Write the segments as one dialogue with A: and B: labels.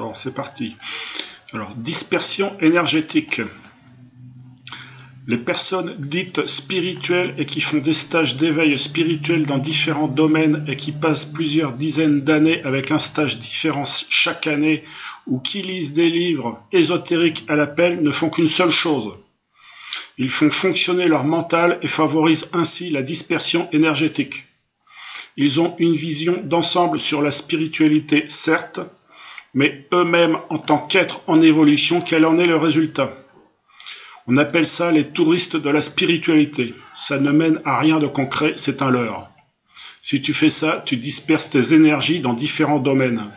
A: Bon, c'est parti. Alors, dispersion énergétique. Les personnes dites spirituelles et qui font des stages d'éveil spirituel dans différents domaines et qui passent plusieurs dizaines d'années avec un stage différent chaque année ou qui lisent des livres ésotériques à l'appel ne font qu'une seule chose. Ils font fonctionner leur mental et favorisent ainsi la dispersion énergétique. Ils ont une vision d'ensemble sur la spiritualité, certes, mais eux-mêmes en tant qu'êtres en évolution, quel en est le résultat? On appelle ça les touristes de la spiritualité. Ça ne mène à rien de concret, c'est un leurre. Si tu fais ça, tu disperses tes énergies dans différents domaines.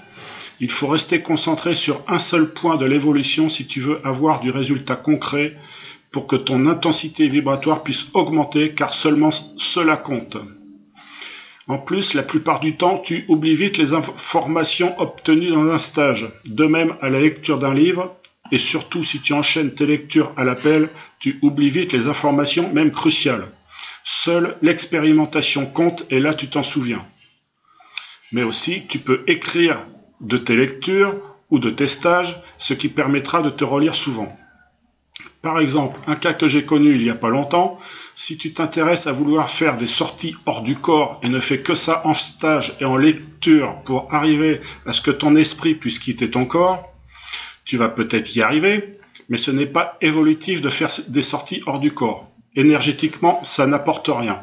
A: Il faut rester concentré sur un seul point de l'évolution si tu veux avoir du résultat concret pour que ton intensité vibratoire puisse augmenter, car seulement cela compte. En plus, la plupart du temps, tu oublies vite les informations obtenues dans un stage. De même, à la lecture d'un livre, et surtout si tu enchaînes tes lectures à l'appel, tu oublies vite les informations, même cruciales. Seule l'expérimentation compte et là tu t'en souviens. Mais aussi, tu peux écrire de tes lectures ou de tes stages, ce qui permettra de te relire souvent. Par exemple, un cas que j'ai connu il n'y a pas longtemps, si tu t'intéresses à vouloir faire des sorties hors du corps et ne fais que ça en stage et en lecture pour arriver à ce que ton esprit puisse quitter ton corps, tu vas peut-être y arriver, mais ce n'est pas évolutif de faire des sorties hors du corps. Énergétiquement, ça n'apporte rien.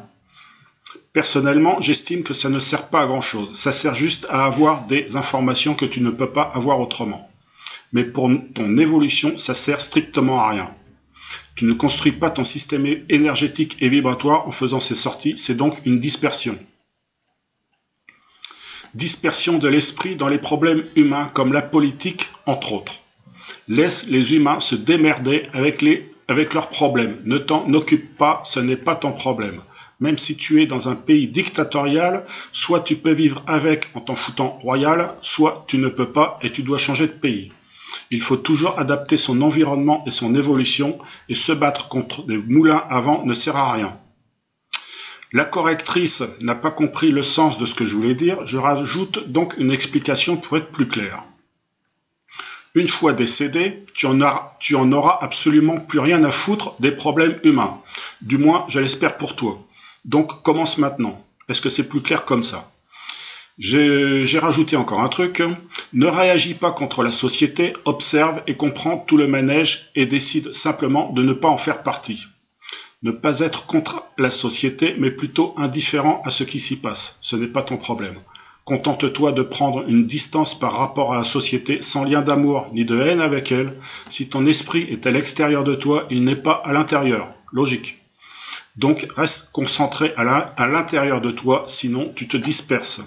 A: Personnellement, j'estime que ça ne sert pas à grand-chose. Ça sert juste à avoir des informations que tu ne peux pas avoir autrement. Mais pour ton évolution, ça sert strictement à rien. Tu ne construis pas ton système énergétique et vibratoire en faisant ces sorties, c'est donc une dispersion. Dispersion de l'esprit dans les problèmes humains comme la politique, entre autres. Laisse les humains se démerder avec leurs problèmes. Ne t'en occupe pas, ce n'est pas ton problème. Même si tu es dans un pays dictatorial, soit tu peux vivre avec en t'en foutant royal, soit tu ne peux pas et tu dois changer de pays. Il faut toujours adapter son environnement et son évolution, et se battre contre des moulins à vent ne sert à rien. La correctrice n'a pas compris le sens de ce que je voulais dire, je rajoute donc une explication pour être plus clair. Une fois décédé, tu en auras absolument plus rien à foutre des problèmes humains. Du moins, je l'espère pour toi. Donc, commence maintenant. Est-ce que c'est plus clair comme ça? J'ai rajouté encore un truc. Ne réagis pas contre la société, observe et comprends tout le manège et décide simplement de ne pas en faire partie. Ne pas être contre la société, mais plutôt indifférent à ce qui s'y passe. Ce n'est pas ton problème. Contente-toi de prendre une distance par rapport à la société sans lien d'amour ni de haine avec elle. Si ton esprit est à l'extérieur de toi, il n'est pas à l'intérieur. Logique. Donc reste concentré à l'intérieur de toi, sinon tu te disperses.